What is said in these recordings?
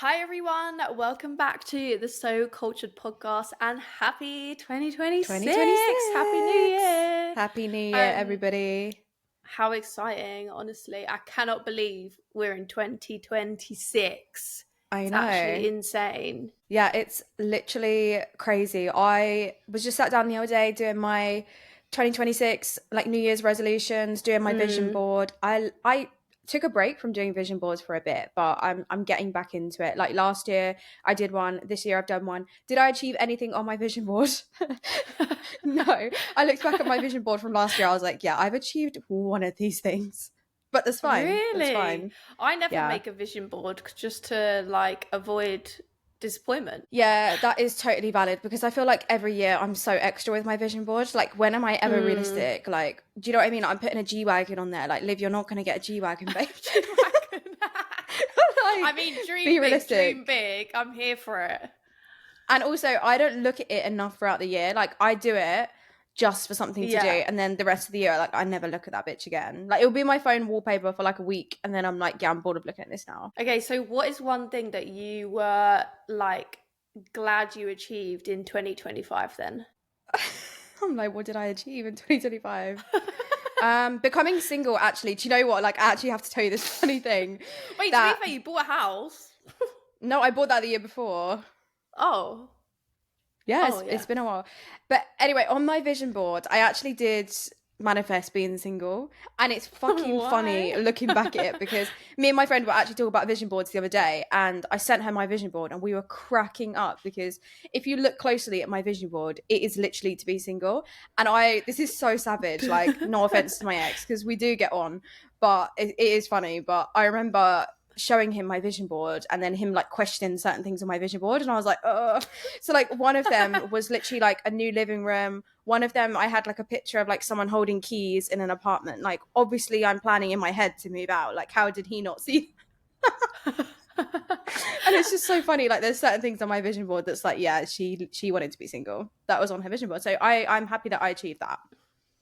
Hi everyone, welcome back to the So Cultured podcast and happy 2026. 2026. Happy New Year. Happy New Year, everybody. How exciting, honestly. I cannot believe we're in 2026. I It's know. actually insane. Yeah, it's literally crazy. I was just sat down the other day doing my 2026 like New Year's resolutions, doing my vision board. I took a break from doing vision boards for a bit, but I'm getting back into it. Like last year I did one, this year I've done one. Did I achieve anything on my vision board? No. I looked back at my vision board from last year. I was like, yeah, I've achieved one of these things. But that's fine. Really? That's fine. I never Yeah. make a vision board just to like avoid disappointment. Yeah, that is totally valid because I feel like every year I'm so extra with my vision board. Like, when am I ever realistic? Like, do you know what I mean? I'm putting a G-Wagon on there. Like, Liv, you're not going to get a G-Wagon, babe. I mean, be dream realistic. big. I'm here for it. And also, I don't look at it enough throughout the year. Like, I do it just for something to do, and then the rest of the year, like, I never look at that bitch again. Like, it'll be my phone wallpaper for like a week, and then I'm like, yeah, I'm bored of looking at this now. Okay, so what is one thing that you were like glad you achieved in 2025 then? I'm like, what did I achieve in 2025? Becoming single, actually. Do you know what? Like, I actually have to tell you this funny thing. Wait, to be fair, you bought a house? No, I bought that the year before. Oh. Yeah, it's been a while. But anyway, on my vision board, I actually did manifest being single. And it's fucking funny looking back at it because me and my friend were actually talking about vision boards the other day, and I sent her my vision board and we were cracking up because if you look closely at my vision board, it is literally to be single. And this is so savage, like, no offense to my ex, because we do get on, but it is funny. But I remember showing him my vision board and then him like questioning certain things on my vision board, and I was like, so like one of them was literally like a new living room. One of them I had like a picture of like someone holding keys in an apartment. Like, obviously I'm planning in my head to move out. Like, how did he not see? And it's just so funny, like there's certain things on my vision board that's like, yeah, she wanted to be single. That was on her vision board, so I'm happy that I achieved that.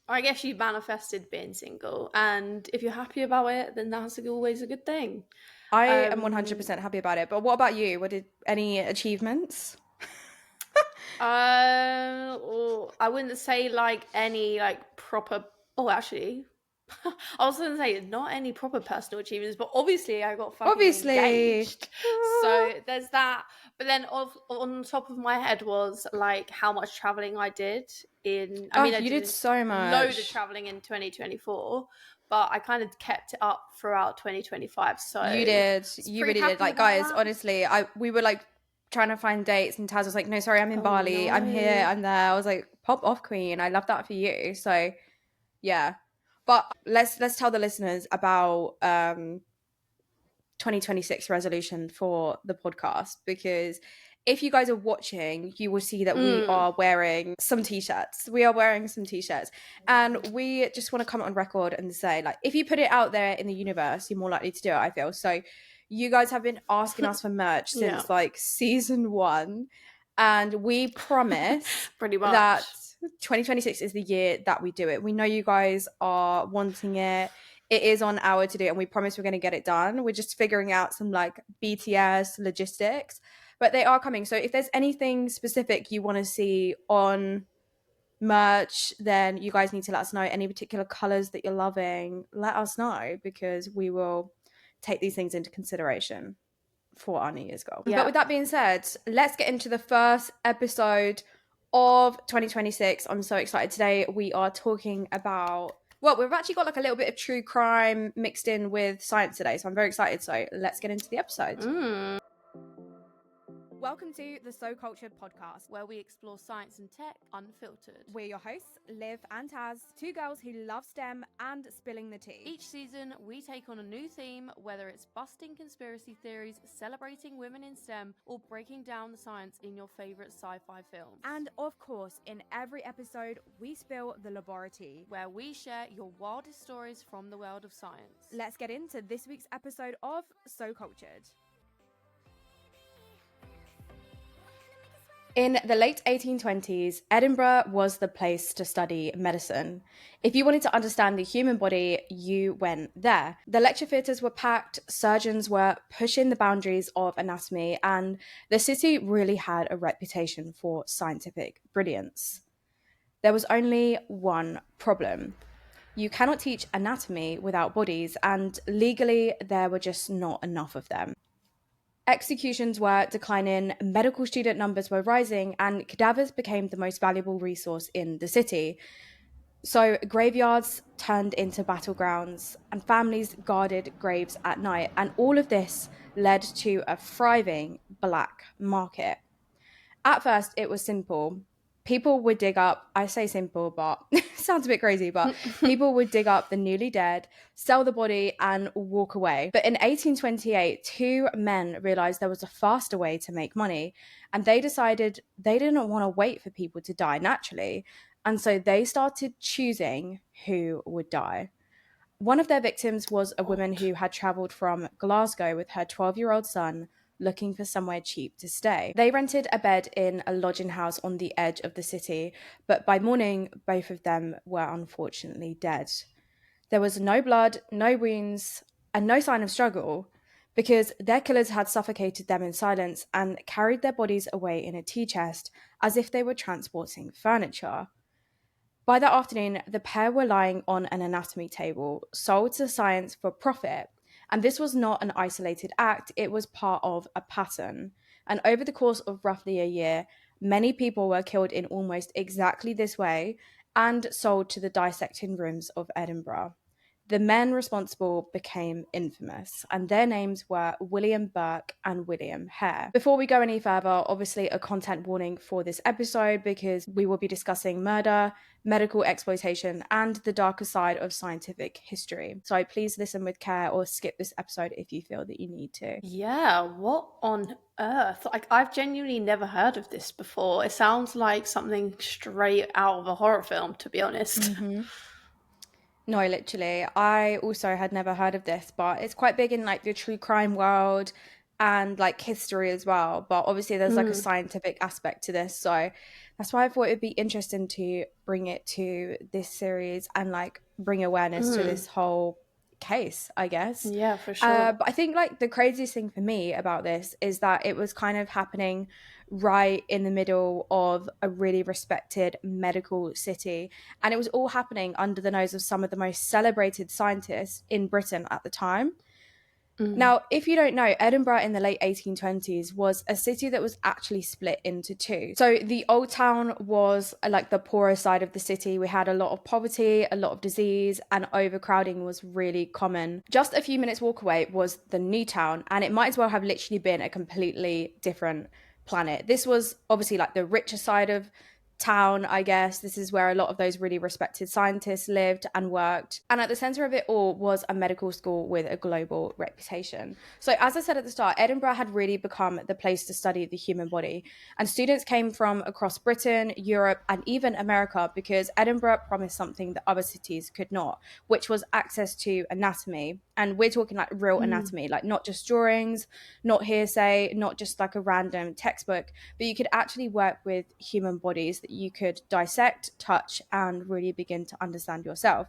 I guess you manifested being single, and if you're happy about it, then that's always a good thing. I am 100% happy about it. But what about you? Any achievements? I wouldn't say like any like proper. Oh, actually, I was gonna say not any proper personal achievements, but obviously I got fucking engaged. So there's that. But then on top of my head was like how much traveling I did in. I mean, I did so much. Load of traveling in 2024. But I kind of kept it up throughout 2025. So you really did. Like, guys, honestly, we were like trying to find dates, and Taz was like, no, sorry, I'm in Bali. No. I'm here, I'm there. I was like, pop off, queen. I love that for you. So yeah. But let's tell the listeners about 2026 resolution for the podcast, because if you guys are watching, you will see that we are wearing some t-shirts. We are wearing some t-shirts, and we just want to come on record and say, like, if you put it out there in the universe, you're more likely to do it, I feel. So you guys have been asking us for merch since like season 1, and we promise pretty much that 2026 is the year that we do it. We know you guys are wanting it. It is on our to do, and we promise we're going to get it done. We're just figuring out some like BTS logistics, but they are coming. So if there's anything specific you want to see on merch, then you guys need to let us know. Any particular colors that you're loving, let us know, because we will take these things into consideration for our New Year's goal. Yeah. But with that being said, let's get into the first episode of 2026. I'm so excited. Today we are talking about, well, we've actually got like a little bit of true crime mixed in with science today, so I'm very excited. So let's get into the episode. Welcome to the So Cultured podcast, where we explore science and tech unfiltered. We're your hosts, Liv and Taz, two girls who love STEM and spilling the tea. Each season, we take on a new theme, whether it's busting conspiracy theories, celebrating women in STEM, or breaking down the science in your favourite sci-fi films. And of course, in every episode, we spill the laboratory, where we share your wildest stories from the world of science. Let's get into this week's episode of So Cultured. In the late 1820s, Edinburgh was the place to study medicine. If you wanted to understand the human body, you went there. The lecture theatres were packed, surgeons were pushing the boundaries of anatomy, and the city really had a reputation for scientific brilliance. There was only one problem. You cannot teach anatomy without bodies, and legally, there were just not enough of them. Executions were declining, medical student numbers were rising, and cadavers became the most valuable resource in the city. So graveyards turned into battlegrounds, and families guarded graves at night, and all of this led to a thriving black market. At first, it was simple. People would dig up, I say simple, but it sounds a bit crazy, but people would dig up the newly dead, sell the body, and walk away. But in 1828, two men realized there was a faster way to make money, and they decided they didn't want to wait for people to die naturally. And so they started choosing who would die. One of their victims was a woman who had traveled from Glasgow with her 12-year-old son, looking for somewhere cheap to stay. They rented a bed in a lodging house on the edge of the city, but by morning, both of them were unfortunately dead. There was no blood, no wounds, and no sign of struggle, because their killers had suffocated them in silence and carried their bodies away in a tea chest as if they were transporting furniture. By that afternoon, the pair were lying on an anatomy table, sold to science for profit. And this was not an isolated act, it was part of a pattern. And over the course of roughly a year, many people were killed in almost exactly this way and sold to the dissecting rooms of Edinburgh. The men responsible became infamous, and their names were William Burke and William Hare. Before we go any further, obviously a content warning for this episode, because we will be discussing murder, medical exploitation, and the darker side of scientific history. So please listen with care or skip this episode if you feel that you need to. Yeah, what on earth? Like, I've genuinely never heard of this before. It sounds like something straight out of a horror film, to be honest. Mm-hmm. No, literally. I also had never heard of this, but it's quite big in like the true crime world and like history as well. But obviously there's like a scientific aspect to this. So that's why I thought it'd be interesting to bring it to this series and like bring awareness to this whole case, I guess. Yeah, for sure. But I think like the craziest thing for me about this is that it was kind of happening right in the middle of a really respected medical city, and it was all happening under the nose of some of the most celebrated scientists in Britain at the time. Now, if you don't know, Edinburgh in the late 1820s was a city that was actually split into two. So the old town was like the poorer side of the city. We had a lot of poverty, a lot of disease, and overcrowding was really common. Just a few minutes walk away was the new town, and it might as well have literally been a completely different planet. This was obviously like the richer side of town, I guess. This is where a lot of those really respected scientists lived and worked. And at the center of it all was a medical school with a global reputation. So as I said at the start, Edinburgh had really become the place to study the human body. And students came from across Britain, Europe, and even America, because Edinburgh promised something that other cities could not, which was access to anatomy. And we're talking like real anatomy, like not just drawings, not hearsay, not just like a random textbook, but you could actually work with human bodies that you could dissect, touch, and really begin to understand yourself.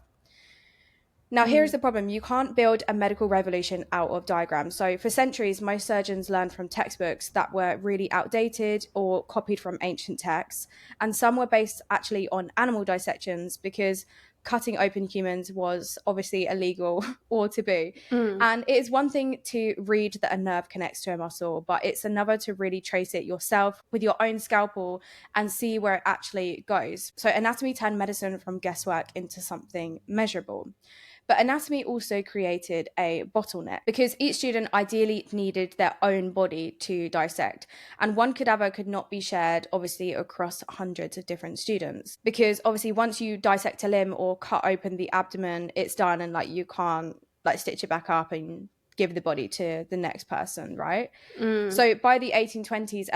Now, here's the problem. You can't build a medical revolution out of diagrams. So for centuries, most surgeons learned from textbooks that were really outdated or copied from ancient texts. And some were based actually on animal dissections, because cutting open humans was obviously illegal or taboo. And it is one thing to read that a nerve connects to a muscle, but it's another to really trace it yourself with your own scalpel and see where it actually goes. So anatomy turned medicine from guesswork into something measurable. But anatomy also created a bottleneck, because each student ideally needed their own body to dissect. And one cadaver could not be shared, obviously, across hundreds of different students. Because obviously, once you dissect a limb or cut open the abdomen, it's done, and like you can't like stitch it back up and give the body to the next person, right? So by the 1820s,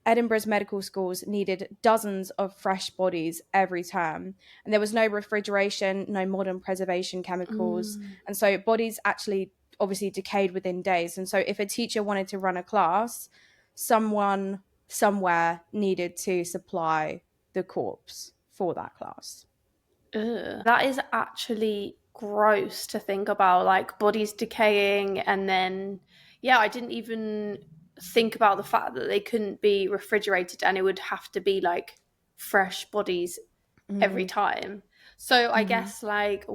Edinburgh's medical schools needed dozens of fresh bodies every term. And there was no refrigeration, no modern preservation chemicals. And so bodies actually obviously decayed within days. And so if a teacher wanted to run a class, someone somewhere needed to supply the corpse for that class. Ugh. That is actually gross to think about, like bodies decaying, and then I didn't even think about the fact that they couldn't be refrigerated and it would have to be like fresh bodies every time. So I guess like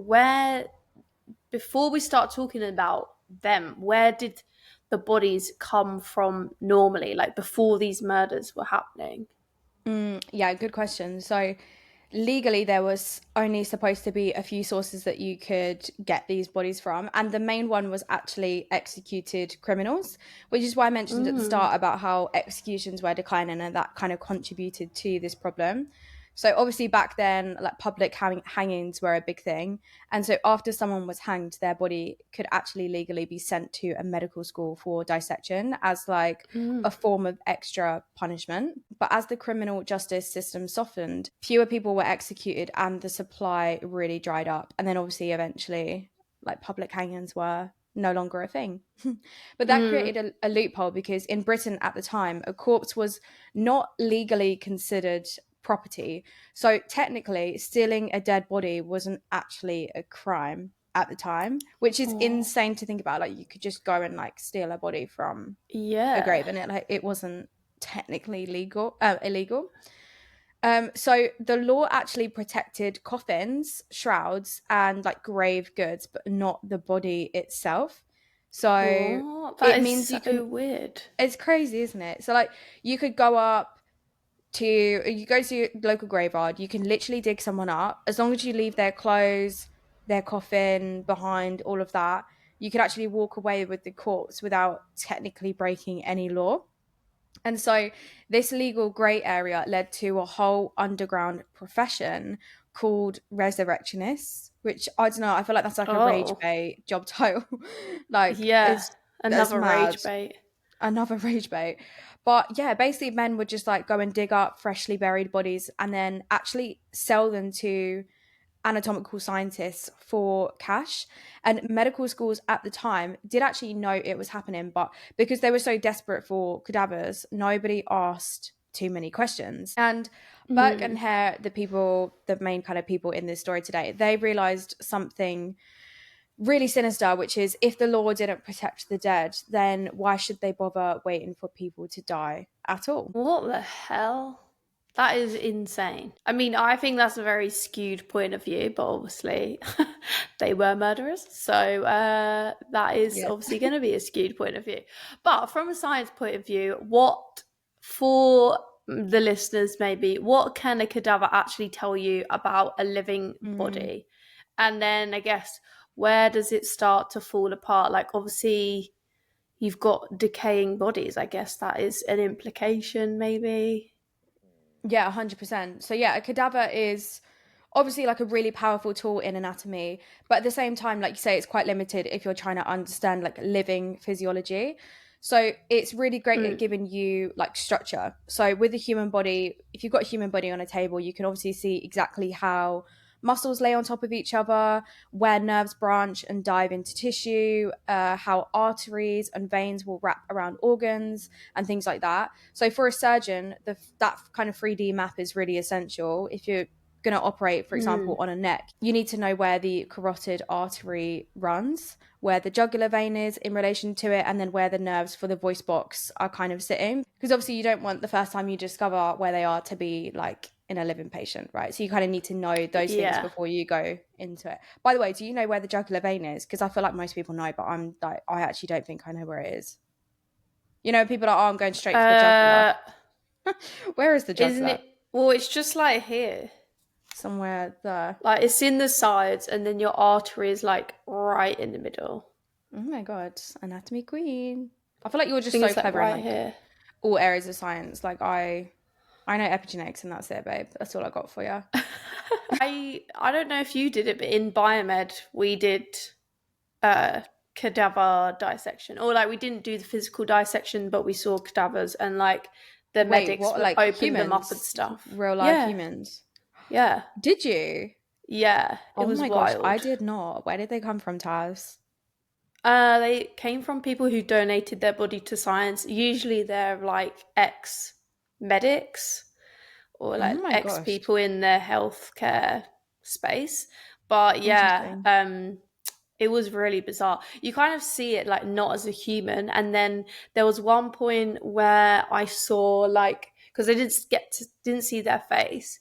before we start talking about them, where did the bodies come from normally, like before these murders were happening? Yeah, good question. So legally there was only supposed to be a few sources that you could get these bodies from, and the main one was actually executed criminals, which is why I mentioned at the start about how executions were declining, and that kind of contributed to this problem. So obviously back then, like public hangings were a big thing, and so after someone was hanged, their body could actually legally be sent to a medical school for dissection as like a form of extra punishment. But as the criminal justice system softened, fewer people were executed and the supply really dried up. And then obviously eventually like public hangings were no longer a thing. But that created a loophole, because in Britain at the time, a corpse was not legally considered property. So technically, stealing a dead body wasn't actually a crime at the time, which is insane to think about. Like you could just go and like steal a body from a grave, and it wasn't technically illegal. So the law actually protected coffins, shrouds, and like grave goods, but not the body itself. So That it is means so you can. weird. It's crazy, isn't it? So like you go to your local graveyard, you can literally dig someone up. As long as you leave their clothes, their coffin behind, all of that, you could actually walk away with the corpse without technically breaking any law. And so this legal grey area led to a whole underground profession called resurrectionists, which I don't know, I feel like that's like a rage bait job title. Like it's Another mad. rage bait. Another rage bait. But yeah, basically men would just like go and dig up freshly buried bodies and then actually sell them to anatomical scientists for cash. And medical schools at the time did actually know it was happening, but because they were so desperate for cadavers, nobody asked too many questions. And Burke and Hare, the main kind of people in this story today, they realized something really sinister, which is if the law didn't protect the dead, then why should they bother waiting for people to die at all? What the hell? That is insane. I mean, I think that's a very skewed point of view, but obviously they were murderers. So that is obviously going to be a skewed point of view. But from a science point of view, for the listeners maybe, what can a cadaver actually tell you about a living body? And then I guess, where does it start to fall apart? Like obviously you've got decaying bodies. I guess that is an implication maybe. Yeah, 100%. So yeah, a cadaver is obviously like a really powerful tool in anatomy, but at the same time, like you say, it's quite limited if you're trying to understand like living physiology. So it's really great at giving you like structure. So with the human body, if you've got a human body on a table, you can obviously see exactly how muscles lay on top of each other, where nerves branch and dive into tissue, how arteries and veins will wrap around organs and things like that. So for a surgeon, that kind of 3D map is really essential. If you're going to operate, for example, on a neck, you need to know where the carotid artery runs, where the jugular vein is in relation to it, and then where the nerves for the voice box are kind of sitting. Because obviously you don't want the first time you discover where they are to be like in a living patient, right? So you kind of need to know those things before you go into it. By the way, do you know where the jugular vein is? Because I feel like most people know, but I actually don't think I know where it is. You know, people are, I'm going straight for the jugular. Where is the jugular? Isn't it? Well, it's just like here. Somewhere there. Like it's in the sides, and then your artery is like right in the middle. Oh my god, anatomy queen. I feel like you're just I so think it's clever like right in here. all areas of science. Like I know epigenetics and that's it, babe. That's all I got for you. I don't know if you did it, but in biomed we did cadaver dissection, or like we didn't do the physical dissection, but we saw cadavers, and like the medics would like open humans? them up and stuff. Real life humans. Yeah. Did you? Yeah. It was wild. Gosh, I did not. Where did they come from, Taz? They came from people who donated their body to science. Usually they're like ex medics or Oh like my ex gosh. people in the healthcare space. But yeah, Interesting. it was really bizarre. You kind of see it like not as a human, and then there was one point where I saw like, because I didn't see their face.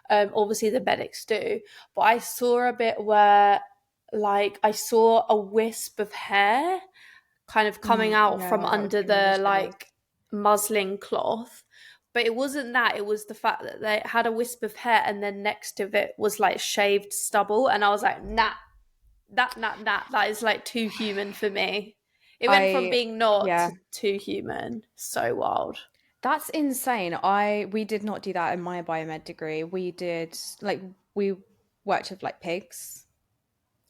Obviously the medics do, but I saw a bit where like I saw a wisp of hair kind of coming out from Yeah, that would under be really the shitty. like muslin cloth. But it wasn't that, it was the fact that they had a wisp of hair and then next to it was like shaved stubble. And I was like, nah, that is like too human for me. It went from I being not yeah, to too human. So wild. that's insane. We did not do that in my biomed degree. We did like we worked with like pigs,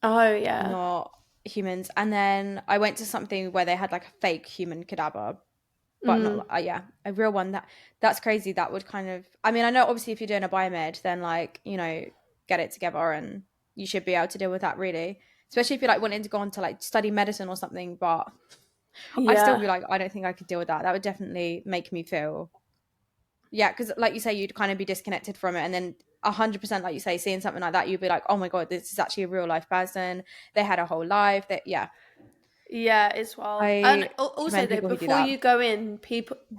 Oh yeah. not humans. And then I went to something where they had like a fake human cadaver, but not Mm. yeah, a real one. That's crazy. That would kind of, I mean, I know obviously if you're doing a biomed, then like, get it together and you should be able to deal with that really. Especially if you're like wanting to go on to like study medicine or something, but I still Yeah. be like, I don't think I could deal with that. That would definitely make me feel, yeah, because like you say, you'd kind of be disconnected from it, and then 100%, like you say, seeing something like that, you'd be like, oh my god, this is actually a real life person. They had a whole life. That yeah, Yeah, it's wild. And I also commend though, people who do before that. you go in,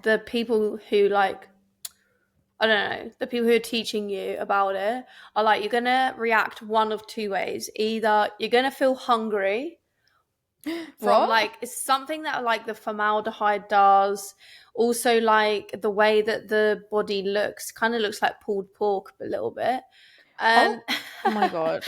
the people who like, I don't know, the people who are teaching you about it are like, you're gonna react one of two ways. Either you're gonna feel hungry from What? like, it's something that like the formaldehyde does. Also, like the way that the body looks, kind of looks like pulled pork a little bit. And Oh my god.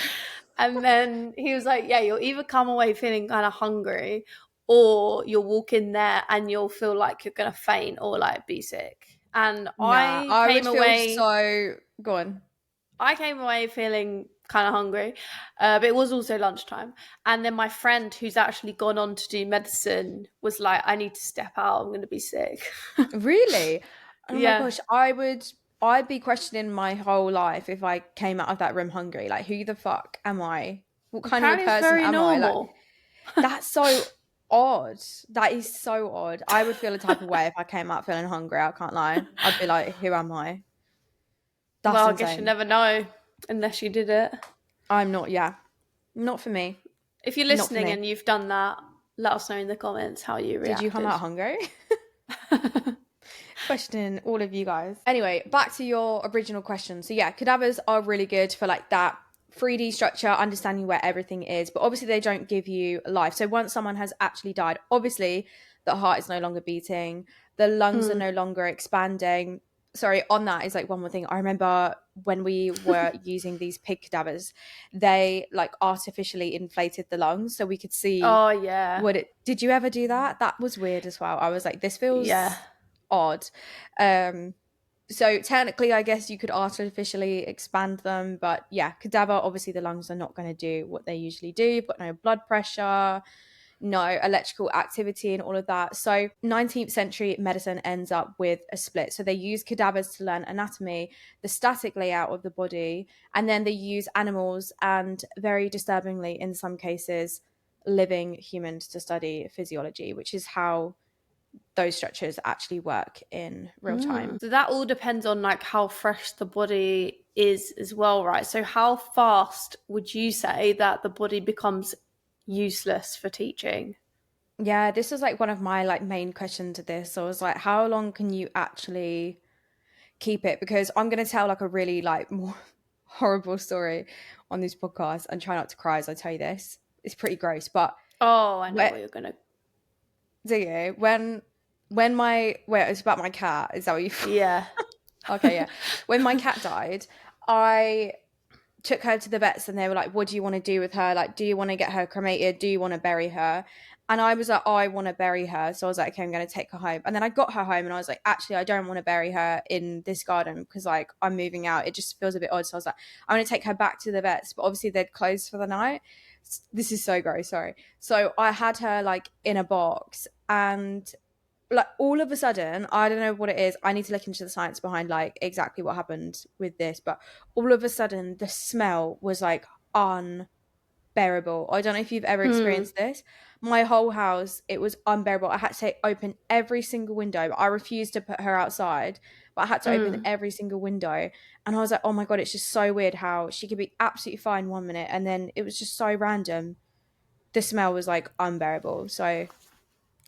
and then he was like, yeah, you'll either come away feeling kind of hungry, or you'll walk in there and you'll feel like you're gonna faint or like be sick. And Nah, I would feel so. Go on. I came away feeling kind of hungry, but it was also lunchtime. And then my friend, who's actually gone on to do medicine, was like, "I need to step out. I'm going to be sick." Really? Oh my Yeah, gosh, I'd be questioning my whole life if I came out of that room hungry. Like, who the fuck am I? What kind of a apparently it's person very am I? Like, normal. that's so odd. That is so odd. I would feel a type of way if I came out feeling hungry. I can't lie. I'd be like, who am I? That's Well, I guess you insane. never know unless you did it. I'm not, yeah. Not for me. If you're Not for listening me. and you've done that, let us know in the comments how you Did you come reacted. out hungry? Questioning all of you guys. Anyway, back to your original question. So yeah, cadavers are really good for like that 3D structure, understanding where everything is, but obviously they don't give you life. So once someone has actually died, obviously the heart is no longer beating, the lungs are Mm. no longer expanding. Sorry, on that is like one more thing. I remember when we were using these pig cadavers, they like artificially inflated the lungs so we could see Oh yeah, what it. Did you ever do that? That was weird as well. I was like, this yeah. feels odd. Um, so technically, I guess you could artificially expand them, but yeah, cadaver, obviously the lungs are not going to do what they usually do. You've got no blood pressure, no electrical activity and all of that. So 19th century medicine ends up with a split. So they use cadavers to learn anatomy, the static layout of the body, and then they use animals and, very disturbingly in some cases, living humans to study physiology, which is how those structures actually work in real time. So that all depends on like how fresh the body is as well, right? So how fast would you say that the body becomes useless for teaching? Yeah, this was like one of my like main questions to this. So I was like, how long can you actually keep it? Because I'm going to tell like a really like more horrible story on this podcast and try not to cry as I tell you this. It's pretty gross, but Oh, I know where what you're gonna. do you when my wait, it's about my cat. Is that what you? Yeah. Okay, yeah. When my cat died, I took her to the vets and they were like, what do you want to do with her? Like, do you want to get her cremated? Do you want to bury her? And I was like, oh, I want to bury her. So I was like, okay, I'm going to take her home. And then I got her home and I was like, actually, I don't want to bury her in this garden because like I'm moving out. It just feels a bit odd. So I was like, I'm going to take her back to the vets. But obviously they'd closed for the night. This is so gross. Sorry. So I had her like in a box and like all of a sudden, I don't know what it is. I need to look into the science behind like exactly what happened with this, but all of a sudden the smell was like unbearable. unbearable. I don't know if you've ever experienced this. My whole house, it was unbearable. I had to open every single window. I refused to put her outside, but I had to open every single window. And I was like, oh my God, it's just so weird how she could be absolutely fine one minute and then it was just so random. The smell was like unbearable. So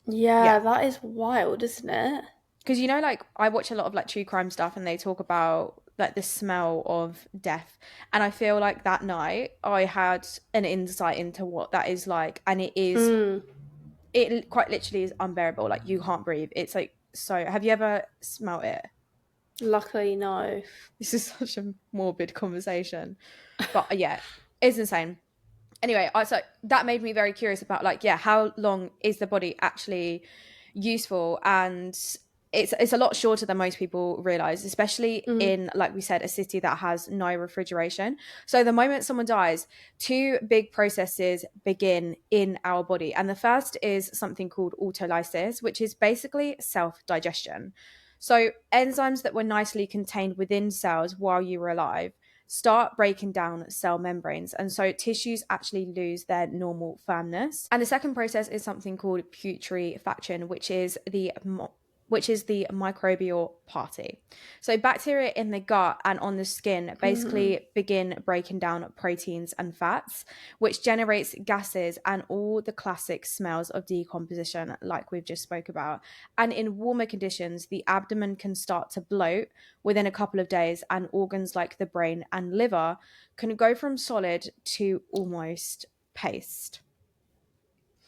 Yeah, that is wild, isn't it? because, you know, like I watch a lot of like true crime stuff and they talk about like the smell of death. And I feel like that night I had an insight into what that is like. And it quite literally is unbearable. Like you can't breathe. It's like, so have you ever smelt it? Luckily, no. This is such a morbid conversation. But yeah, it's insane. Anyway, so that made me very curious about like, yeah, how long is the body actually useful? And it's a lot shorter than most people realize, especially in, like we said, a city that has no refrigeration. So the moment someone dies, two big processes begin in our body. And the first is something called autolysis, which is basically self-digestion. So enzymes that were nicely contained within cells while you were alive start breaking down cell membranes, and so tissues actually lose their normal firmness. And the second process is something called putrefaction, which is the microbial party. So bacteria in the gut and on the skin basically begin breaking down proteins and fats, which generates gases and all the classic smells of decomposition like we've just spoke about. And in warmer conditions, the abdomen can start to bloat within a couple of days, and organs like the brain and liver can go from solid to almost paste.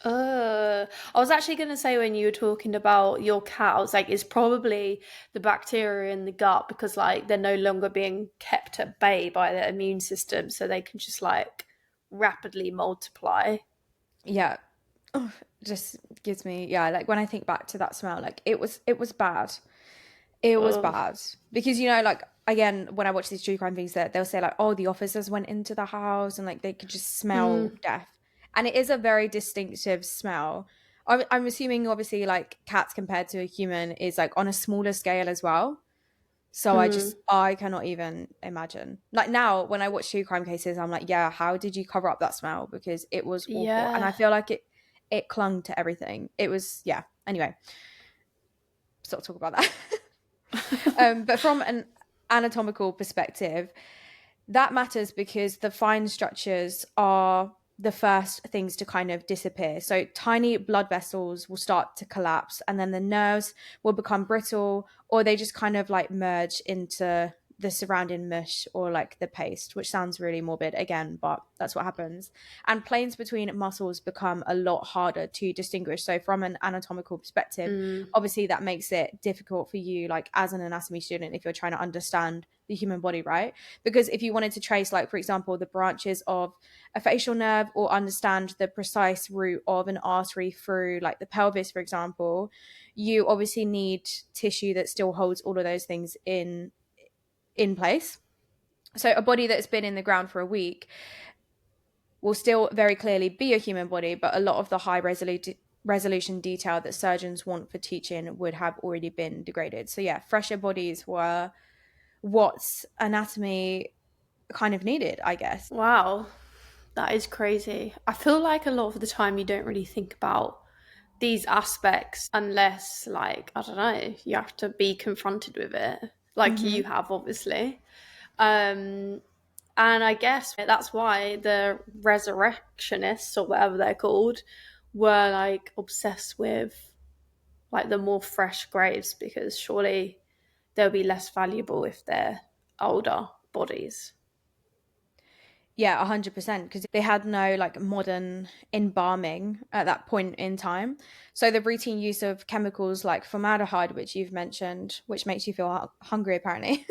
I was actually going to say when you were talking about your cat, I was like, it's probably the bacteria in the gut because like they're no longer being kept at bay by their immune system, so they can just like rapidly multiply. Yeah. Oh, just gives me, yeah, like when I think back to that smell, like it was bad. It was bad because, you know, like again, when I watch these true crime things, that they'll say like, oh, the officers went into the house and like they could just smell death. And it is a very distinctive smell. I'm assuming obviously like cats compared to a human is like on a smaller scale as well. So I cannot even imagine. Like now when I watch true crime cases, I'm like, yeah, how did you cover up that smell? Because it was awful. Yeah. And I feel like it clung to everything. It was, yeah. Anyway, stop talking about that. But from an anatomical perspective, that matters because the fine structures are the first things to kind of disappear. So tiny blood vessels will start to collapse, and then the nerves will become brittle, or they just kind of like merge into the surrounding mush or like the paste, which sounds really morbid again, but that's what happens. And planes between muscles become a lot harder to distinguish. So from an anatomical perspective, obviously that makes it difficult for you, like as an anatomy student, if you're trying to understand the human body, right? Because if you wanted to trace, like for example, the branches of a facial nerve or understand the precise route of an artery through like the pelvis, for example, you obviously need tissue that still holds all of those things in place. So a body that's been in the ground for a week will still very clearly be a human body, but a lot of the high resolution detail that surgeons want for teaching would have already been degraded. So yeah, fresher bodies were what anatomy kind of needed, I guess. Wow, that is crazy. I feel like a lot of the time you don't really think about these aspects unless, like, I don't know, you have to be confronted with it, like you have, obviously. And I guess that's why the resurrectionists, or whatever they're called, were like obsessed with like the more fresh graves, because surely they'll be less valuable if they're older bodies. Yeah, 100%, because they had no like modern embalming at that point in time. So the routine use of chemicals like formaldehyde, which you've mentioned, which makes you feel hungry apparently,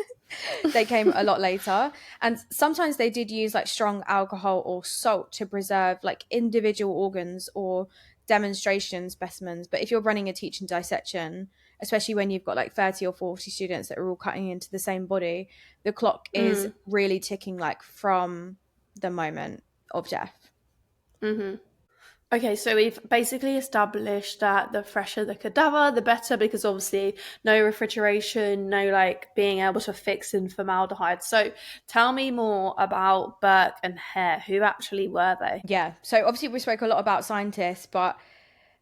they came a lot later. And sometimes they did use like strong alcohol or salt to preserve like individual organs or demonstration specimens. But if you're running a teaching dissection, especially when you've got like 30 or 40 students that are all cutting into the same body, the clock is really ticking like from the moment of death. Okay, so we've basically established that the fresher the cadaver, the better, because obviously no refrigeration, no like being able to fix in formaldehyde. So tell me more about Burke and Hare. Who actually were they? Yeah. So obviously we spoke a lot about scientists, but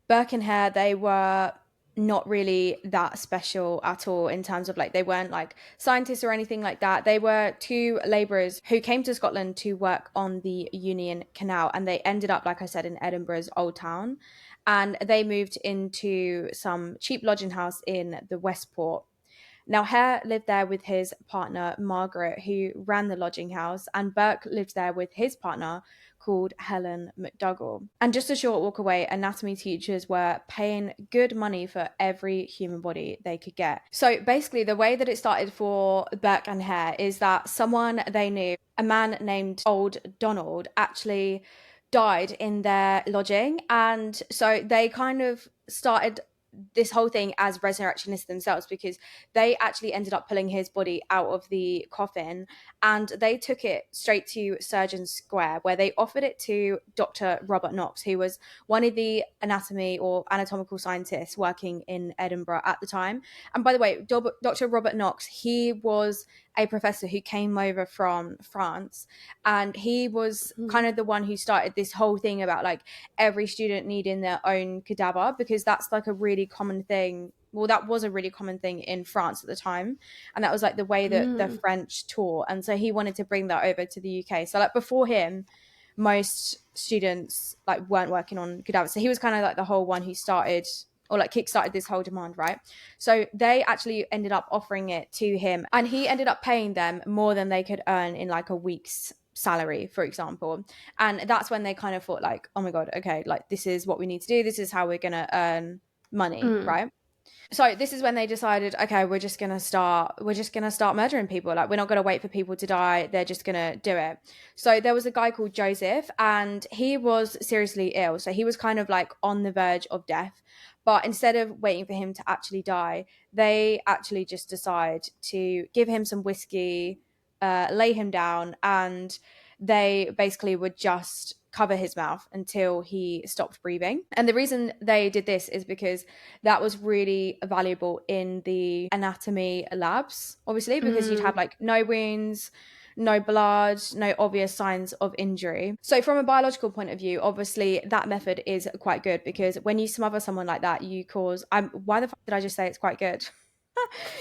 Burke and Hare, they were not really that special at all in terms of like they weren't like scientists or anything like that. They were two labourers who came to Scotland to work on the Union Canal, and they ended up, like I said, in Edinburgh's Old Town, and they moved into some cheap lodging house in the Westport. Now, Hare lived there with his partner, Margaret, who ran the lodging house, and Burke lived there with his partner, called Helen McDougall. And just a short walk away, anatomy teachers were paying good money for every human body they could get. So basically, the way that it started for Burke and Hare is that someone they knew, a man named Old Donald, actually died in their lodging. And so they kind of started this whole thing as resurrectionists themselves, because they actually ended up pulling his body out of the coffin and they took it straight to Surgeon Square, where they offered it to Dr. Robert Knox, who was one of the anatomy or anatomical scientists working in Edinburgh at the time. And by the way, Dr. Robert Knox, he was a professor who came over from France, and he was kind of the one who started this whole thing about like every student needing their own cadaver, because that's like a really common thing. Well, that was a really common thing in France at the time, and that was like the way that the French taught, and so he wanted to bring that over to the UK. So like before him, most students like weren't working on cadavers, so he was kind of like the whole one who started or like kickstarted this whole demand, right? So they actually ended up offering it to him, and he ended up paying them more than they could earn in like a week's salary, for example. And that's when they kind of thought like, oh my god, okay, like this is what we need to do, this is how we're gonna earn money, right? So this is when they decided, okay, we're just gonna start murdering people. Like we're not gonna wait for people to die, they're just gonna do it. So there was a guy called Joseph, and he was seriously ill, so he was kind of like on the verge of death. But instead of waiting for him to actually die, they actually just decide to give him some whiskey, lay him down, and they basically would just cover his mouth until he stopped breathing. And the reason they did this is because that was really valuable in the anatomy labs, obviously, because you'd have like no wounds, no blood, no obvious signs of injury. So from a biological point of view, obviously that method is quite good, because when you smother someone like that, you cause why the fuck did I just say it's quite good?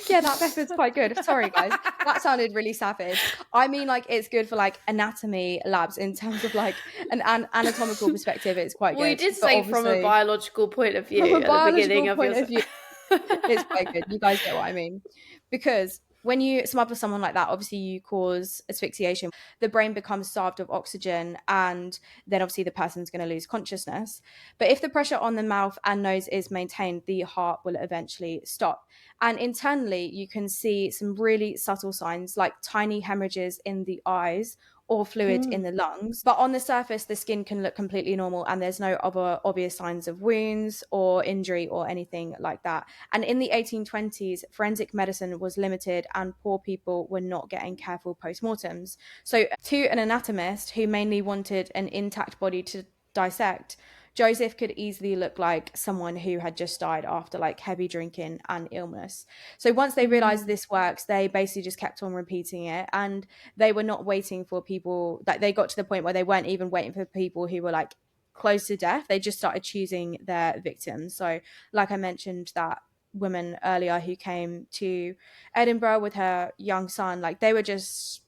Yeah, that method's quite good. Sorry guys, that sounded really savage. I mean, like it's good for like anatomy labs in terms of like an anatomical perspective, it's quite good. Well, you did say from a biological point of view from a at the beginning of point your of view, it's quite good. You guys get what I mean. Because when you smother someone like that, obviously you cause asphyxiation. The brain becomes starved of oxygen, and then obviously the person's going to lose consciousness. But if the pressure on the mouth and nose is maintained, the heart will eventually stop. And internally, you can see some really subtle signs like tiny hemorrhages in the eyes or fluid in the lungs. But on the surface, the skin can look completely normal, and there's no other obvious signs of wounds or injury or anything like that. And in the 1820s, forensic medicine was limited and poor people were not getting careful postmortems. So to an anatomist who mainly wanted an intact body to dissect, Joseph could easily look like someone who had just died after like heavy drinking and illness. So once they realized this works, they basically just kept on repeating it, and they were not waiting for people. Like they got to the point where they weren't even waiting for people who were like close to death. They just started choosing their victims. So like I mentioned, that woman earlier who came to Edinburgh with her young son, like they were just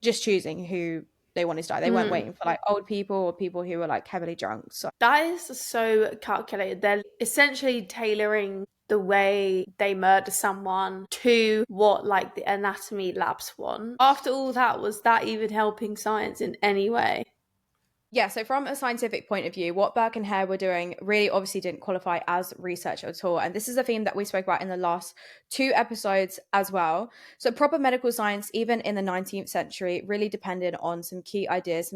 choosing who they wanted to die. They weren't waiting for like old people or people who were like heavily drunk. So That is so calculated. They're essentially tailoring the way they murder someone to what like the anatomy labs want. After all that, was that even helping science in any way? yeah, so from a scientific point of view, what Burke and Hare were doing really obviously didn't qualify as research at all. And this is a theme that we spoke about in the last 2 episodes as well. So proper medical science, even in the 19th century, really depended on some key ideas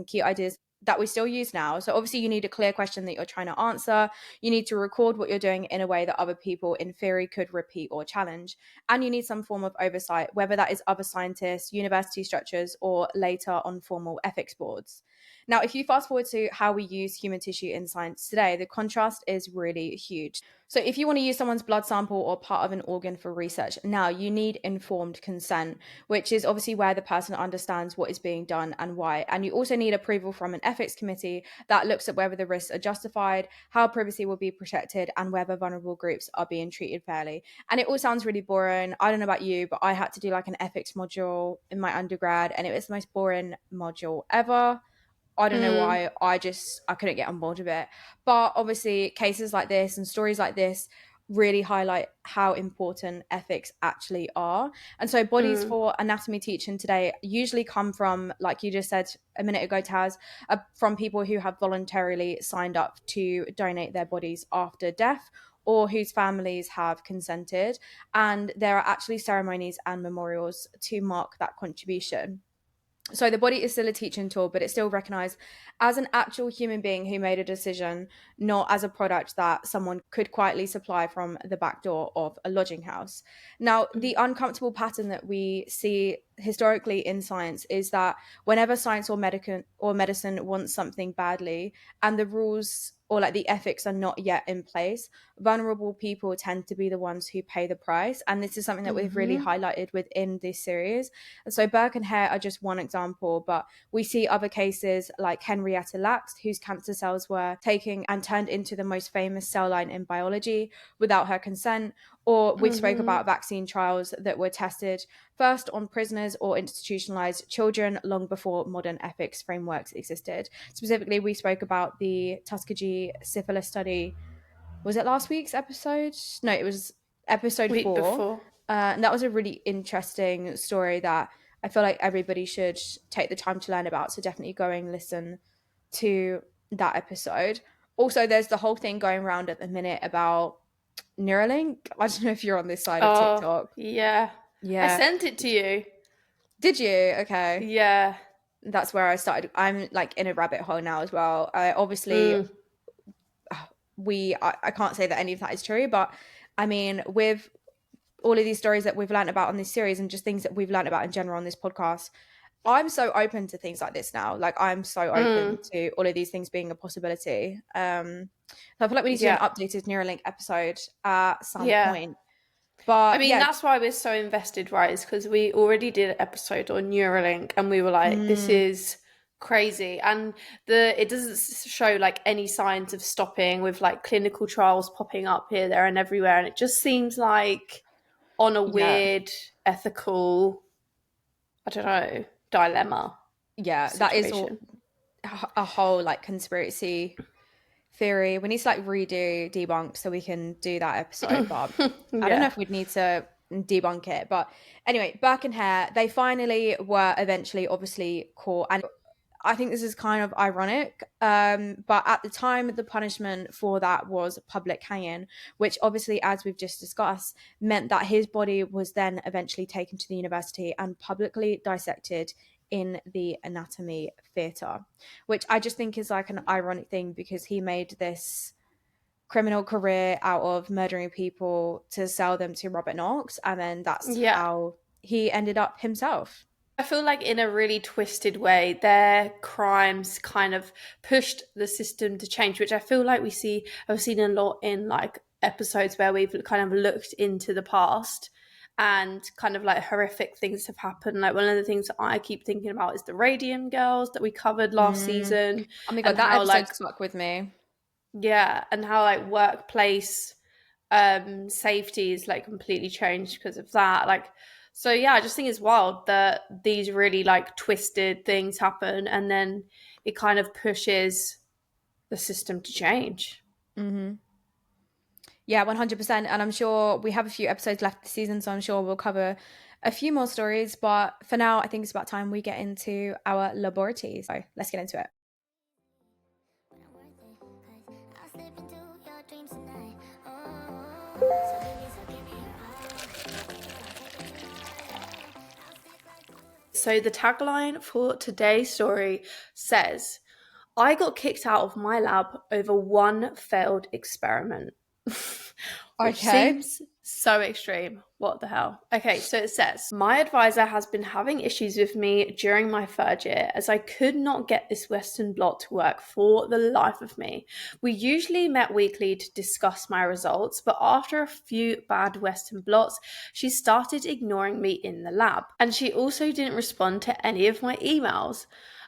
that we still use now. So obviously you need a clear question that you're trying to answer. You need to record what you're doing in a way that other people in theory could repeat or challenge. And you need some form of oversight, whether that is other scientists, university structures, or later on formal ethics boards. Now, if you fast forward to how we use human tissue in science today, the contrast is really huge. So if you want to use someone's blood sample or part of an organ for research, now you need informed consent, which is obviously where the person understands what is being done and why. And you also need approval from an ethics committee that looks at whether the risks are justified, how privacy will be protected, and whether vulnerable groups are being treated fairly. And it all sounds really boring. I don't know about you, but I had to do like an ethics module in my undergrad, and it was the most boring module ever. I don't know why. I couldn't get on board with it. But obviously cases like this and stories like this really highlight how important ethics actually are. And so bodies for anatomy teaching today usually come from, like you just said a minute ago, Taz, from people who have voluntarily signed up to donate their bodies after death, or whose families have consented. And there are actually ceremonies and memorials to mark that contribution. So the body is still a teaching tool, but it's still recognized as an actual human being who made a decision, not as a product that someone could quietly supply from the back door of a lodging house. Now, the uncomfortable pattern that we see historically in science is that whenever science or medicine wants something badly, and the rules or like the ethics are not yet in place, vulnerable people tend to be the ones who pay the price. And this is something that we've really highlighted within this series. And so 𝗃 and 𝗃 are just one example, but we see other cases like 𝗃𝘁𝗃𝗯𝗯, whose cancer cells were taken and turned into the most famous cell line in biology without her consent. Or we spoke about vaccine trials that were tested first on prisoners or institutionalized children long before modern ethics frameworks existed. Specifically, we spoke about the 𝗃𝘁𝗃𝗁 syphilis study. Was it last week's episode? No, it was episode Week 4. before. And that was a really interesting story that I feel like everybody should take the time to learn about. So definitely go and listen to that episode. Also, there's the whole thing going around at the minute about Neuralink. I don't know if you're on this side of TikTok. Yeah. I sent it to you. Did you? Okay. Yeah. That's where I started. I'm like in a rabbit hole now as well. Obviously, I can't say that any of that is true, but I mean, with all of these stories that we've learned about on this series and just things that we've learned about in general on this podcast, I'm so open to things like this now. Like I'm so open to all of these things being a possibility. So I feel like we need to do an updated Neuralink episode at some point. But I mean, that's why we're so invested, right? Is because we already did an episode on Neuralink and we were like, this is crazy. And it doesn't show like any signs of stopping, with like clinical trials popping up here, there and everywhere. And it just seems like on a weird ethical, I don't know, dilemma. Yeah, situation. That is a whole like conspiracy theory. We need to like debunk so we can do that episode, but I don't know if we'd need to debunk it. But anyway, 𝗃 and 𝗃, they finally were eventually obviously caught, and I think this is kind of ironic, but at the time the punishment for that was public hanging, which obviously, as we've just discussed, meant that his body was then eventually taken to the university and publicly dissected in the anatomy theatre, which I just think is like an ironic thing, because he made this criminal career out of murdering people to sell them to Robert Knox, and then that's how he ended up himself. I feel like in a really twisted way, their crimes kind of pushed the system to change, which I feel like I've seen a lot in like episodes where we've kind of looked into the past and kind of like horrific things have happened. Like one of the things that I keep thinking about is the Radium girls that we covered last season. Oh my God, that episode stuck with me. Yeah, and how like workplace safety is like completely changed because of that. Like, so yeah, I just think it's wild that these really like twisted things happen, and then it kind of pushes the system to change. Yeah, 100%. And I'm sure we have a few episodes left this season, so I'm sure we'll cover a few more stories. But for now, I think it's about time we get into our laboratories. So let's get into it. So the tagline for today's story says, I got kicked out of my lab over one failed experiment, which seems so extreme. What the hell? Okay, so it says, my advisor has been having issues with me during my third year as I could not get this Western blot to work for the life of me. We usually met weekly to discuss my results, but after a few bad Western blots, she started ignoring me in the lab. And she also didn't respond to any of my emails.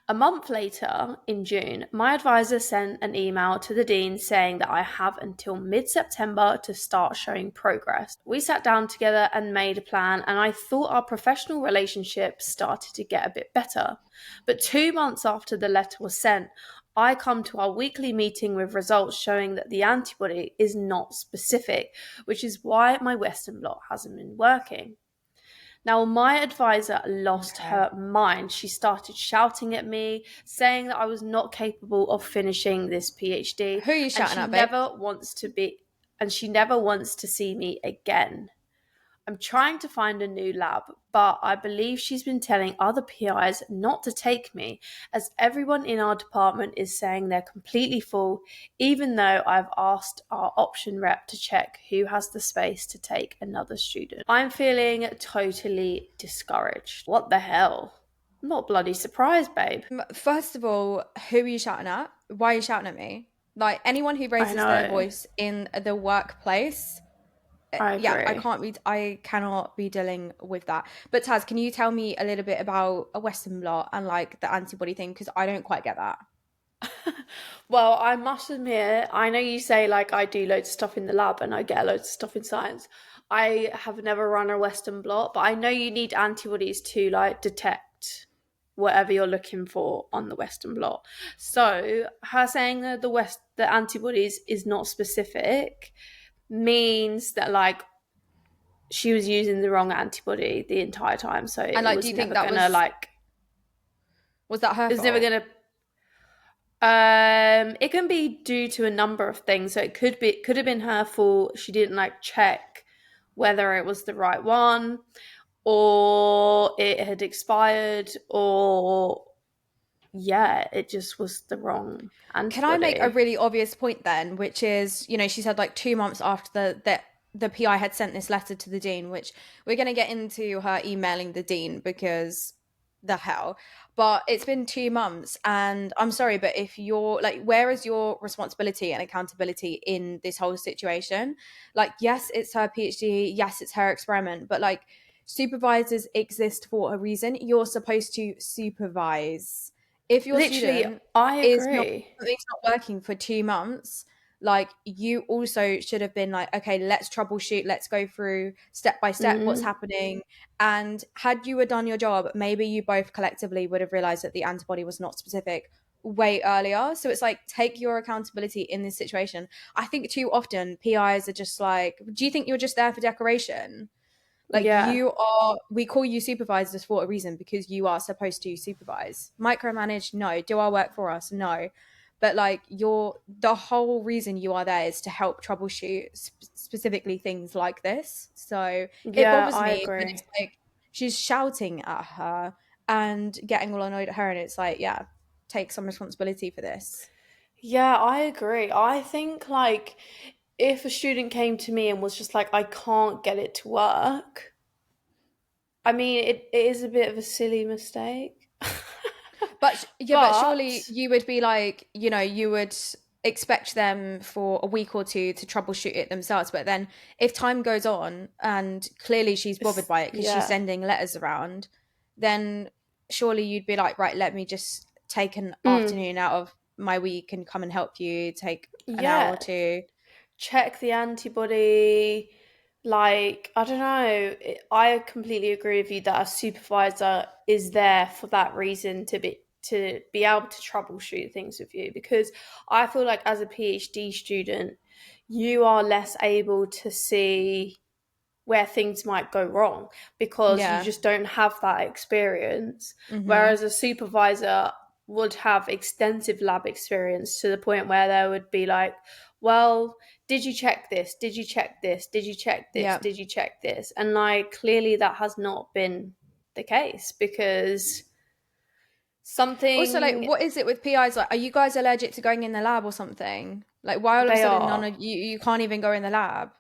A month later, in June, my advisor sent an email to the dean saying that I have until mid-September to start showing progress. We sat down together and made a plan, and I thought our professional relationship started to get a bit better. But 2 months after the letter was sent, I come to our weekly meeting with results showing that the antibody is not specific, which is why my Western blot hasn't been working. Now, my advisor lost her mind. She started shouting at me, saying that I was not capable of finishing this PhD. Who are you shouting at, babe? She never wants to see me again. I'm trying to find a new lab, but I believe she's been telling other PIs not to take me, as everyone in our department is saying they're completely full, even though I've asked our option rep to check who has the space to take another student. I'm feeling totally discouraged. What the hell? I'm not bloody surprised, babe. First of all, who are you shouting at? Why are you shouting at me? Like, anyone who raises their voice in the workplace... I cannot be dealing with that. But Taz, can you tell me a little bit about a Western blot and like the antibody thing? Because I don't quite get that. Well, I must admit, I know you say like I do loads of stuff in the lab and I get loads of stuff in science. I have never run a Western blot, but I know you need antibodies to like detect whatever you're looking for on the Western blot. So her saying that the antibodies is not specific means that like she was using the wrong antibody the entire time. So and like, do you think that was that her fault? It's never gonna. It can be due to a number of things. So it could have been her fault. She didn't like check whether it was the right one, or it had expired, or it just was the wrong antibody. Can I make a really obvious point then, which is, she said like 2 months after the PI had sent this letter to the dean, which we're going to get into her emailing the dean because the hell. But it's been 2 months, and I'm sorry, but if you're like, where is your responsibility and accountability in this whole situation? Like, yes, it's her PhD, yes, it's her experiment, but like, supervisors exist for a reason. You're supposed to supervise. If your student is not working for 2 months, like, you also should have been like, okay, let's troubleshoot, let's go through step by step what's happening. And had you done your job, maybe you both collectively would have realized that the antibody was not specific way earlier. So it's like, take your accountability in this situation. I think too often PIs are just like, do you think you're just there for decoration? Like, we call you supervisors for a reason, because you are supposed to supervise. Micromanage? No. Do our work for us? No. But like, the whole reason you are there is to help troubleshoot specifically things like this. So it bothers me when it's like she's shouting at her and getting all annoyed at her, and it's like, take some responsibility for this. Yeah, I agree. I think like, if a student came to me and was just like, I can't get it to work, I mean, it is a bit of a silly mistake. But surely you would be like, you would expect them for a week or two to troubleshoot it themselves. But then if time goes on and clearly she's bothered by it because she's sending letters around, then surely you'd be like, right, let me just take an afternoon out of my week and come and help you, take an hour or two. Check the antibody. Like, I don't know. I completely agree with you that a supervisor is there for that reason, to be able to troubleshoot things with you, because I feel like as a PhD student, you are less able to see where things might go wrong because you just don't have that experience. Whereas a supervisor would have extensive lab experience to the point where they would be like, well, did you check this? Did you check this? Did you check this? Yeah. Did you check this? And like, clearly that has not been the case, because Something Also, like, what is it with PIs? Like, are you guys allergic to going in the lab or something? Like, why all of a they sudden none are. of you can't even go in the lab?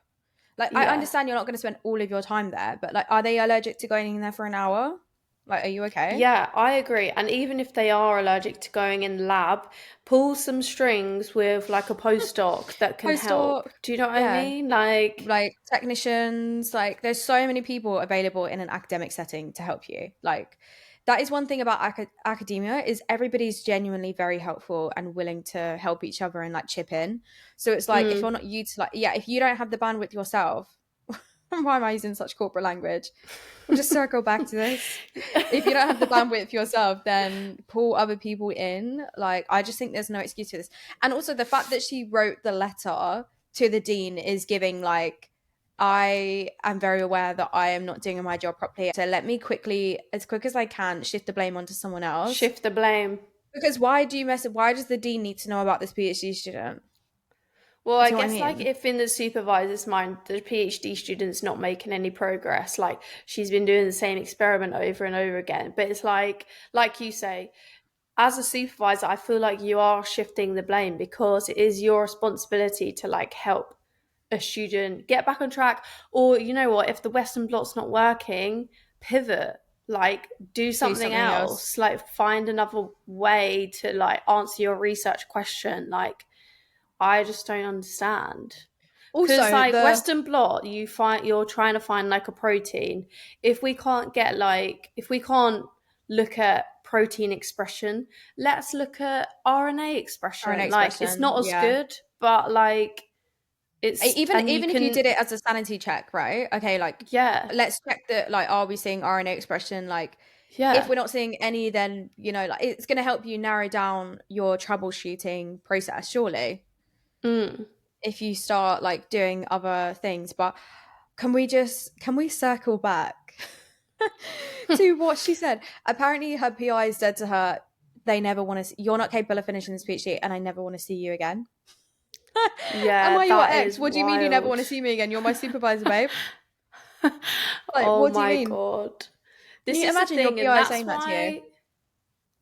Like, I Yeah. understand you're not going to spend all of your time there, but like, are they allergic to going in there for an hour? Like, are you okay? Yeah, I agree. And even if they are allergic to going in lab, pull some strings with like a postdoc that can help. Postdoc, Do you know what I yeah, mean? Like, like technicians, like there's so many people available in an academic setting to help you. Like that is one thing about academia is everybody's genuinely very helpful and willing to help each other and like chip in. So it's like if mm, you're not if you don't have the bandwidth yourself, why am I using such corporate language? We'll just circle back to this. If you don't have the bandwidth yourself, then pull other people in. Like, I just think there's no excuse for this. And also the fact that she wrote the letter to the dean is giving like, I am very aware that I am not doing my job properly. So let me quickly, as quick as I can, shift the blame onto someone else. shift the blame. Because why does the dean need to know about this PhD student? Well, Do I you know what I guess like mean? if in the supervisor's mind the PhD student's not making any progress, like she's been doing the same experiment over and over again. But it's like you say, as a supervisor, I feel like you are shifting the blame because it is your responsibility to like help a student get back on track. Or you know what, if the Western blot's not working, pivot, like do Do something something else. else, like find another way to like answer your research question. Like I just don't understand. Because Also, like the Western blot, you're trying to find like a protein. If we can't look at protein expression, let's look at RNA RNA expression. Like it's expression, not as yeah. good, but like it's even and you even if you can did it as a sanity check, right? Okay, like yeah, let's check that, like, are we seeing RNA expression? Like if yeah. we're not seeing any, then like it's going to help you narrow down your troubleshooting process, surely, Mm. if you start like doing other things. But can we circle back to what she said? Apparently her PI said to her, they never want to you're not capable of finishing this PhD and I never want to see you again. Am Yeah, I your that ex? is What do you mean you never wild. want to see me again? You're my supervisor, babe. Like, Oh what do you my mean? God. Can This you is the imagine your thing, and PI that's saying that to you? why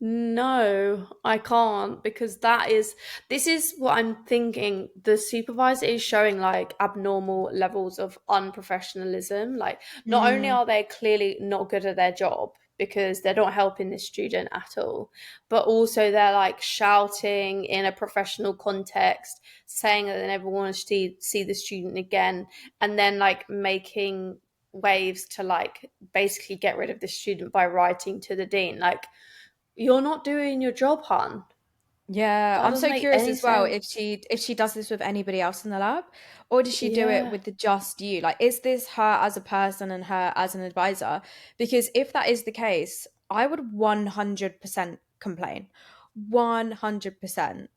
no, I can't, because this is what I'm thinking. The supervisor is showing like abnormal levels of unprofessionalism. Like, not only Mm. are they clearly not good at their job because they're not helping this student at all, but also they're like shouting in a professional context, saying that they never want to see the student again, and then like making waves to like basically get rid of the student by writing to the dean. Like, you're not doing your job, hon. Yeah, That I'm doesn't so make curious any as well if sense. she does this with anybody else in the lab, or does she do it Yeah. with just you? Like, is this her as a person and her as an advisor? Because if that is the case, I would 100% complain. 100%.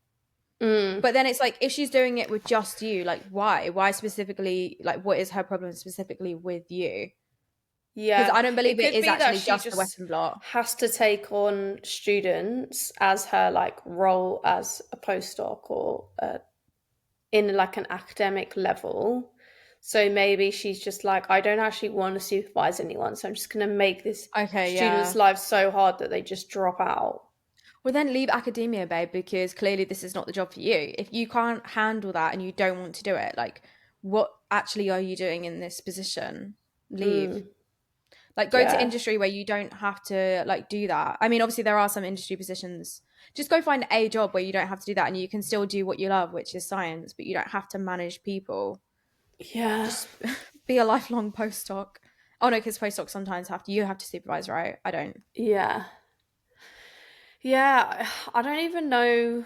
Mm. But then it's like, if she's doing it with just you, like, why? Why specifically? Like, what is her problem specifically with you? Because Yeah. I don't It believe it could is be that actually she just the just Western blot. has to take on students as her like role as a postdoc or in like an academic level. So maybe she's just like, I don't actually want to supervise anyone, so I'm just going to make this Okay, student's yeah. life so hard that they just drop out. Well, then leave academia, babe, because clearly this is not the job for you. If you can't handle that and you don't want to do it, like, what actually are you doing in this position? Leave. Mm. Like, go to Yeah. industry where you don't have to, like, do that. I mean, obviously, there are some industry positions. Just go find a job where you don't have to do that and you can still do what you love, which is science, but you don't have to manage people. Yeah. Just be a lifelong postdoc. Oh, no, because postdocs sometimes you have to supervise, right? I don't. Yeah. Yeah, I don't even know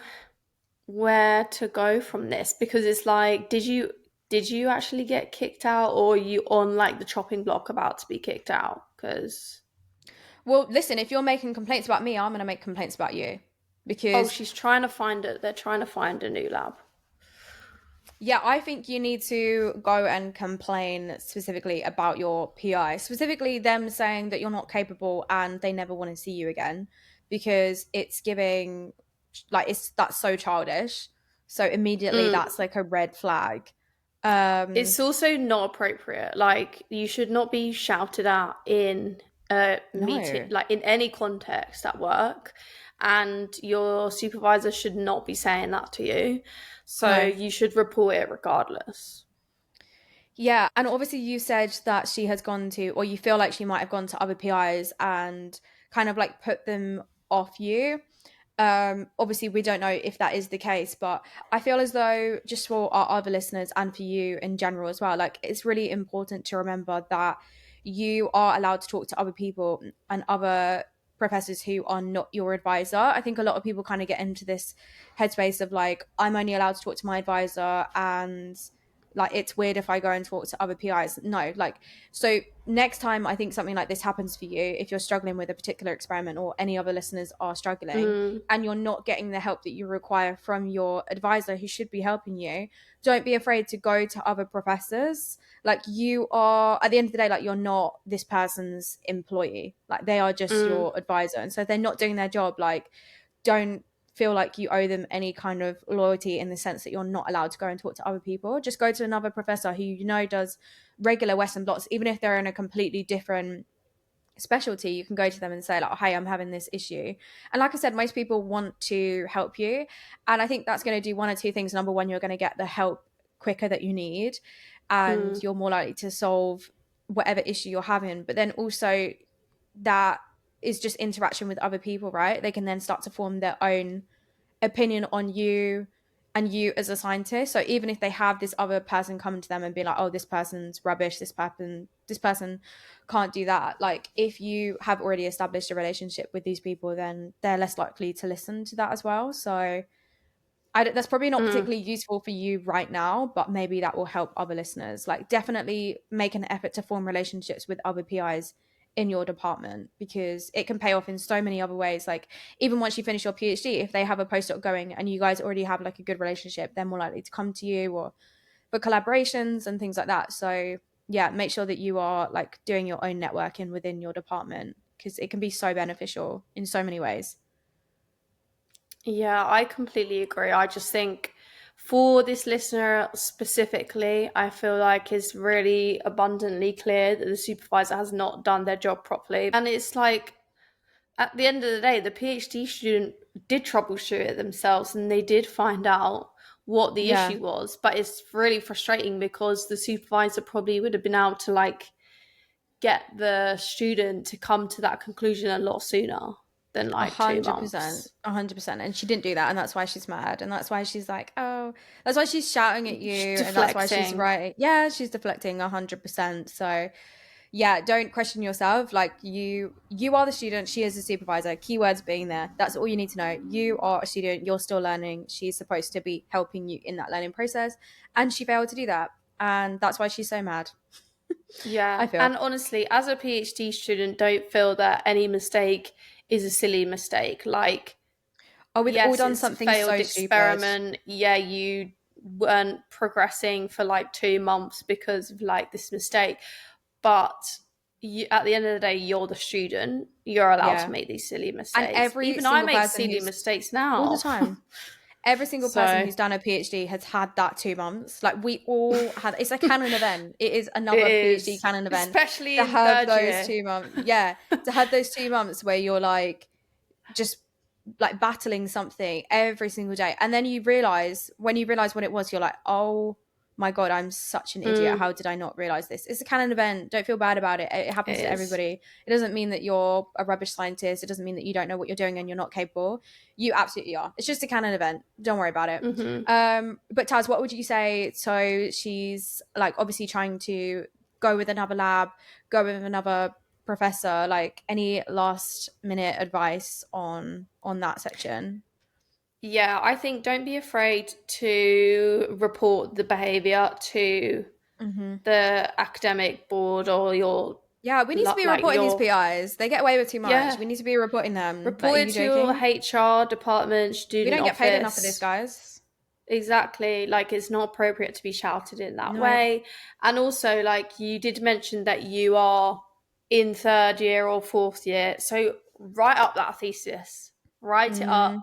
where to go from this, because it's like, did you actually get kicked out, or are you on like the chopping block about to be kicked out? Because Well, listen, if you're making complaints about me, I'm going to make complaints about you. oh, Because, she's trying to find it. They're trying to find a new lab. yeah, I think you need to go and complain specifically about your PI, specifically them saying that you're not capable and they never want to see you again, because it's giving, like, that's so childish. So immediately Mm. that's like a red flag. It's also not appropriate. Like, you should not be shouted at in a meeting, No. like in any context at work. and your supervisor should not be saying that to you. So No. you should report it regardless. Yeah, and obviously you said that she has gone to, or you feel like she might have gone to other PIs and kind of like put them off you. Obviously we don't know if that is the case, but I feel as though, just for our other listeners and for you in general as well, like it's really important to remember that you are allowed to talk to other people and other professors who are not your advisor. I think a lot of people kind of get into this headspace of like, I'm only allowed to talk to my advisor, and like it's weird if I go and talk to other PIs. No, like, so next time I think something like this happens for you, if you're struggling with a particular experiment, or any other listeners are struggling, and you're not getting the help that you require from your advisor who should be helping you, don't be afraid to go to other professors. Like, you are, at the end of the day, like, you're not this person's employee, like they are just your advisor. And so if they're not doing their job, like, don't feel like you owe them any kind of loyalty in the sense that you're not allowed to go and talk to other people. Just go to another professor who you know does regular Western blots, even if they're in a completely different specialty. You can go to them and say like, hey, I'm having this issue. And like I said, most people want to help you, and I think that's going to do one or two things. Number one, you're going to get the help quicker that you need, and you're more likely to solve whatever issue you're having. But then also, that is just interaction with other people, right? They can then start to form their own opinion on you and you as a scientist. So even if they have this other person coming to them and be like, oh, this person's rubbish, this person can't do that, like, if you have already established a relationship with these people, then they're less likely to listen to that as well. So that's probably not particularly useful for you right now, but maybe that will help other listeners. Like, definitely make an effort to form relationships with other PIs in your department, because it can pay off in so many other ways. Like, even once you finish your PhD, if they have a postdoc going and you guys already have like a good relationship, they're more likely to come to you or for collaborations and things like that. So yeah, make sure that you are like doing your own networking within your department, because it can be so beneficial in so many ways. Yeah, I completely agree. I just think for this listener specifically, I feel like it's really abundantly clear that the supervisor has not done their job properly. And it's like, at the end of the day, the PhD student did troubleshoot it themselves and they did find out what the issue was. But it's really frustrating because the supervisor probably would have been able to like get the student to come to that conclusion a lot sooner than like 2 months. 100%. And she didn't do that, and that's why she's mad, and that's why she's like, oh, that's why she's shouting at you, and that's why she's right. Yeah, she's deflecting 100%. So yeah, don't question yourself. Like, you are the student, she is the supervisor. Keywords being there, that's all you need to know. You are a student, you're still learning. She's supposed to be helping you in that learning process, and she failed to do that, and that's why she's so mad. Yeah, and honestly, as a PhD student, don't feel that any mistake is a silly mistake. Like, we've all done something failed so experiment. stupid. Yeah, you weren't progressing for like 2 months because of like this mistake, but you, at the end of the day, you're the student. You're allowed to make these silly mistakes. And even I make silly mistakes now all the time. Every single person who's done a PhD has had that 2 months. Like, we all had, it's a canon event. It is another PhD canon event. Especially to in have third those year. 2 months. Yeah. To have those 2 months where you're like, just like battling something every single day. And then when you realize what it was, you're like, oh my God, I'm such an idiot. How did I not realize this? It's a canon event. Don't feel bad about it. It happens to everybody. It doesn't mean that you're a rubbish scientist. It doesn't mean that you don't know what you're doing and you're not capable. You absolutely are. It's just a canon event. Don't worry about it. But Taz, what would you say? So she's like obviously trying to go with another lab, go with another professor. Like, any last minute advice on that section? Yeah, I think don't be afraid to report the behaviour to the academic board or your... Yeah, we need to be reporting these PIs. They get away with too much. Yeah. We need to be reporting them. Report it to your HR department, student office. We don't get paid enough for this, guys. Exactly. Like, it's not appropriate to be shouted in that way. And also, like, you did mention that you are in third year or fourth year. So write up that thesis. Write it up.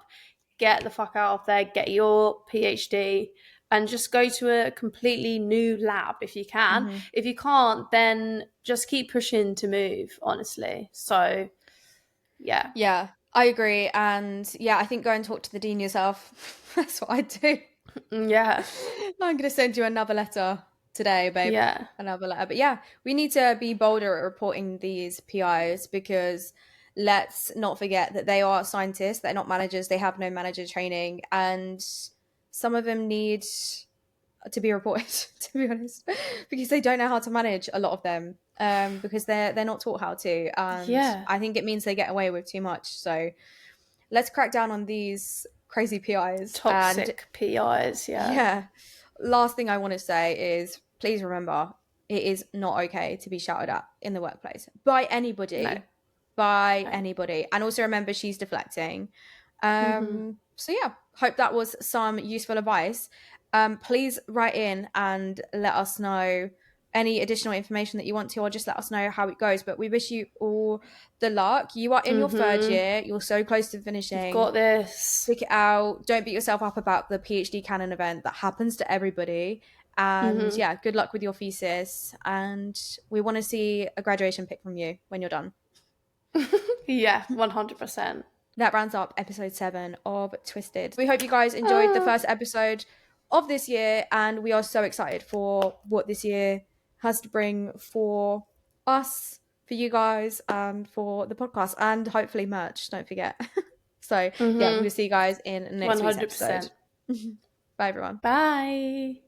Get the fuck out of there. Get your PhD. And just go to a completely new lab if you can. If you can't, then just keep pushing to move, honestly. So, yeah. Yeah. I agree. And yeah, I think go and talk to the dean yourself. That's what I do. Yeah. I'm going to send you another letter today, babe. Yeah. Another letter. But yeah, we need to be bolder at reporting these PIs, because let's not forget that they are scientists. They're not managers. They have no manager training. And some of them need to be reported, to be honest, because they don't know how to manage, a lot of them, because they're not taught how to. And Yeah. I think it means they get away with too much. So let's crack down on these crazy PIs. Toxic PIs, yeah. Yeah. Last thing I want to say is, please remember, it is not okay to be shouted at in the workplace by anybody. No. Anybody. And also remember, she's deflecting. Mm-hmm. So yeah, hope that was some useful advice. Please write in and let us know any additional information that you want to, or just let us know how it goes. But we wish you all the luck. You are in your third year. You're so close to finishing. You've got this. Stick it out. Don't beat yourself up about the PhD canon event. That happens to everybody. And yeah, good luck with your thesis. And we want to see a graduation pic from you when you're done. Yeah, 100%. That rounds up episode 7 of Twisted. We hope you guys enjoyed the first episode of this year, and we are so excited for what this year has to bring for us, for you guys, and for the podcast, and hopefully merch, don't forget. So yeah, we'll see you guys in next week's episode. Bye everyone. Bye.